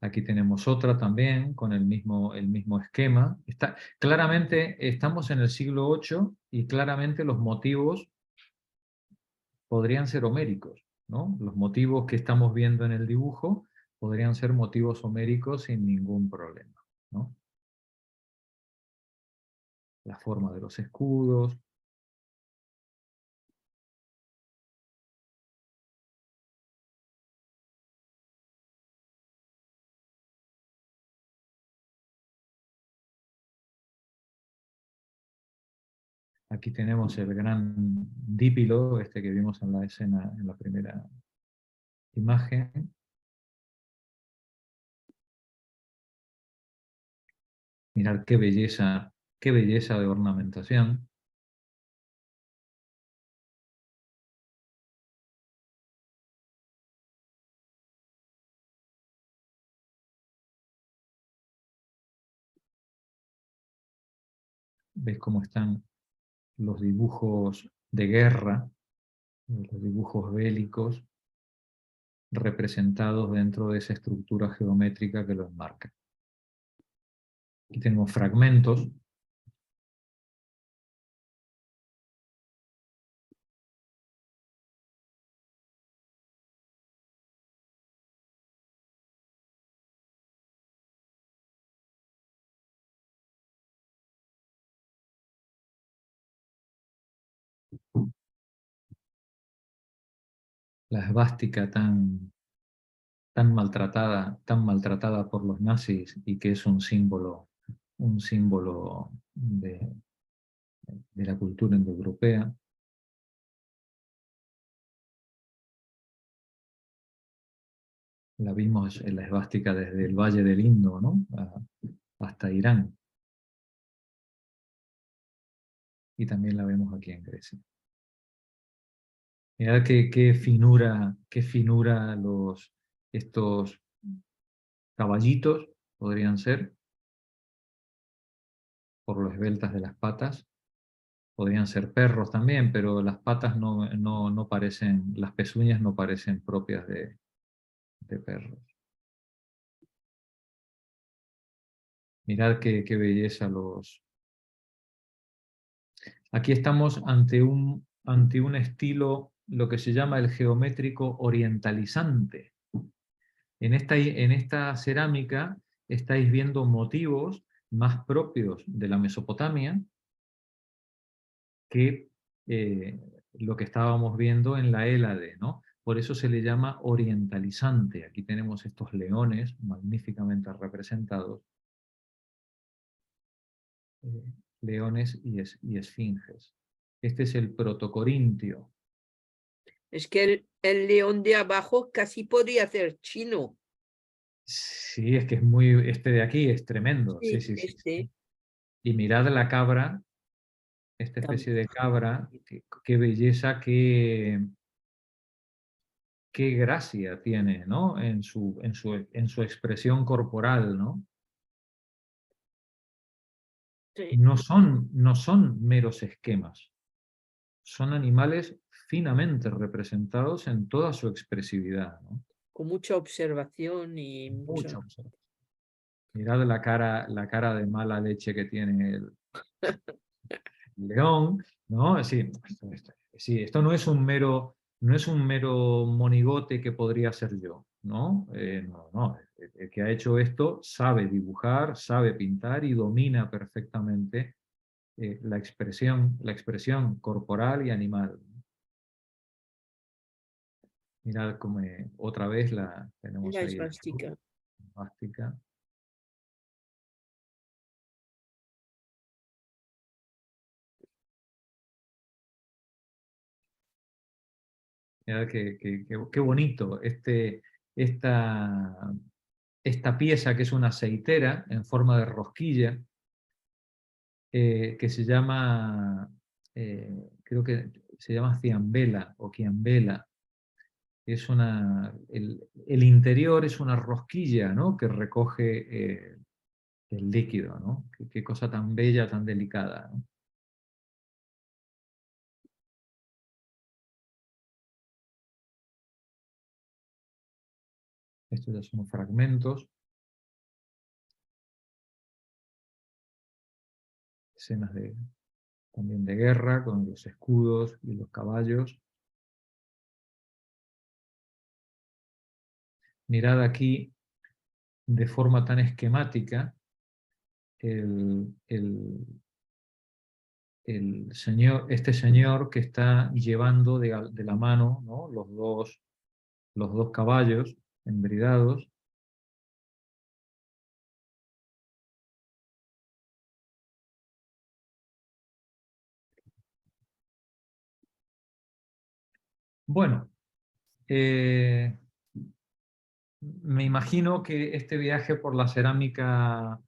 Aquí tenemos otra también con el mismo esquema. Claramente estamos en el siglo VIII y claramente los motivos podrían ser homéricos, ¿no? Los motivos que estamos viendo en el dibujo podrían ser motivos homéricos sin ningún problema, ¿no? La forma de los escudos. Aquí tenemos el gran dípilo, este que vimos en la escena, en la primera imagen. Mirad qué belleza de ornamentación. ¿Ves cómo están los dibujos de guerra, los dibujos bélicos, representados dentro de esa estructura geométrica que los marca? Aquí tenemos fragmentos. La esvástica tan maltratada por los nazis y que es un símbolo de la cultura indoeuropea. La vimos en la esvástica desde el Valle del Indo, ¿no? Hasta Irán. Y también la vemos aquí en Grecia. Mirad qué finura estos caballitos podrían ser, por lo esbeltas de las patas. Podrían ser perros también, pero las patas no parecen, las pezuñas no parecen propias de perros. Mirad qué belleza los... Aquí estamos ante un estilo, lo que se llama el geométrico orientalizante. En esta cerámica estáis viendo motivos más propios de la Mesopotamia que lo que estábamos viendo en la Hélade, ¿no? Por eso se le llama orientalizante. Aquí tenemos estos leones magníficamente representados. Leones y esfinges. Este es el protocorintio. Es que el león de abajo casi podría ser chino. Sí, es que este de aquí es tremendo. Sí, sí, sí. Este. Y mirad la cabra, esta especie de cabra, qué belleza, qué gracia tiene, ¿no? En su expresión corporal, ¿no? Sí. No son meros esquemas. Son animales finamente representados en toda su expresividad, ¿no? Con mucha observación y Mucha observación. Mirad la cara de mala leche que tiene el león, ¿no? Sí, esto no es un mero monigote que podría ser yo, ¿no? No. El que ha hecho esto sabe dibujar, sabe pintar y domina perfectamente la expresión corporal y animal. Mirad como otra vez la tenemos la ahí. esvástica. Esvástica. Mirad qué bonito esta pieza que es una aceitera en forma de rosquilla, que se llama, creo que se llama ciambela o quiambela. El interior es una rosquilla, ¿no? Que recoge el líquido, ¿no? Qué cosa tan bella, tan delicada, ¿no? Estos ya son fragmentos. Escenas también de guerra, con los escudos y los caballos. Mirad aquí, de forma tan esquemática, este señor que está llevando de la mano, ¿no?, los dos caballos embridados. Bueno, me imagino que este viaje por la cerámica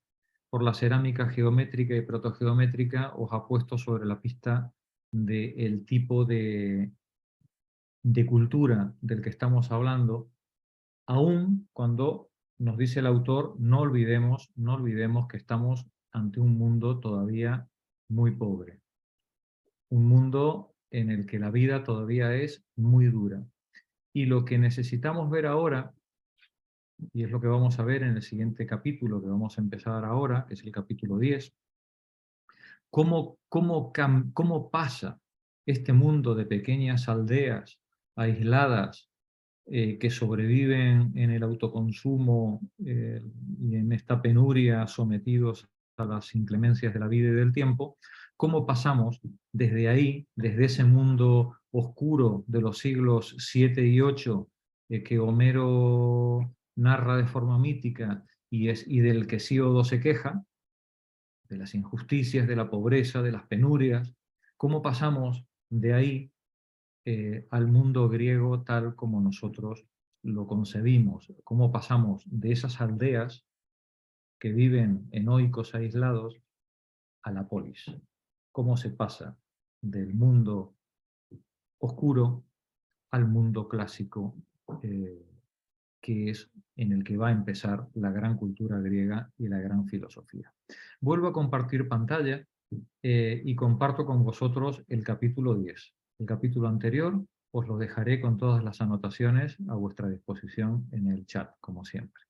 geométrica y protogeométrica os ha puesto sobre la pista del tipo de cultura del que estamos hablando, aun cuando nos dice el autor, no olvidemos que estamos ante un mundo todavía muy pobre. Un mundo en el que la vida todavía es muy dura. Y lo que necesitamos ver ahora, y es lo que vamos a ver en el siguiente capítulo que vamos a empezar ahora, que es el capítulo 10, cómo pasa este mundo de pequeñas aldeas aisladas que sobreviven en el autoconsumo y en esta penuria sometidos a las inclemencias de la vida y del tiempo, cómo pasamos desde ahí, desde ese mundo oscuro de los siglos 7 y 8 que Homero narra de forma mítica y del que Hesíodo se queja, de las injusticias, de la pobreza, de las penurias, cómo pasamos de ahí al mundo griego tal como nosotros lo concebimos, cómo pasamos de esas aldeas que viven en oicos aislados a la polis, cómo se pasa del mundo oscuro al mundo clásico, que es en el que va a empezar la gran cultura griega y la gran filosofía. Vuelvo a compartir pantalla y comparto con vosotros el capítulo 10. El capítulo anterior os lo dejaré con todas las anotaciones a vuestra disposición en el chat, como siempre.